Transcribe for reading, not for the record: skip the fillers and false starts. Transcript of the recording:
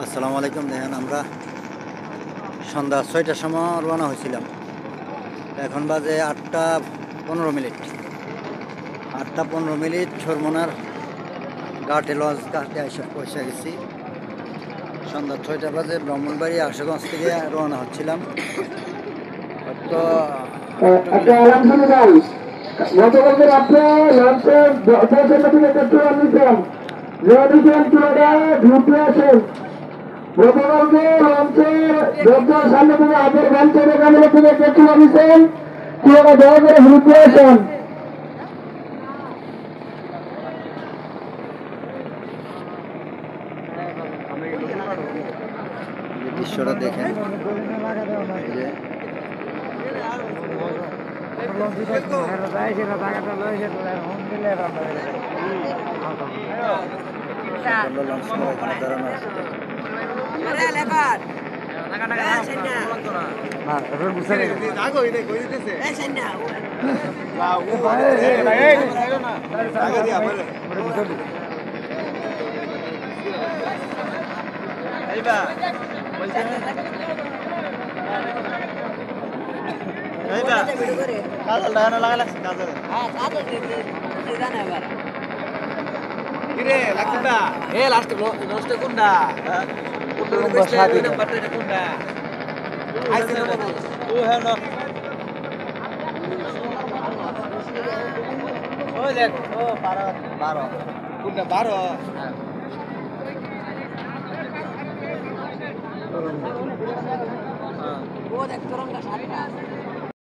আসসালামু আলাইকুম। দেখেন আমরা সন্ধ্যা ৬টার সময় রওনা হয়েছিলাম। এখন বাজে ৮টা ১৫ মিনিট। ৮টা ১৫ মিনিট চরমোনার ঘাটে লঞ্চ ঘাটে এসে পৌঁছে গেছি। সন্ধ্যা ৬টা বাজে ব্রাহ্মণবাড়ি আশুগঞ্জ থেকে রওনা হচ্ছিলাম। তো একটু আলহামদুলিল্লাহ গতকালকে রাত্রে লঞ্চের দর্শন থেকে একটু নিয়েছিলাম নিয়েছেন পুরোটা ঢুকতে আসেন। গতকালকে লঞ্চের দরজার সামনে থেকে হাতের লঞ্চের এখানে থেকে একটু নিয়েছেন পুরোটা দয়া করে ঢুকতে আসেন। দৃশ্যটা দেখেন। এই যে লঞ্চ এখানে দাঁড়ানো আছে।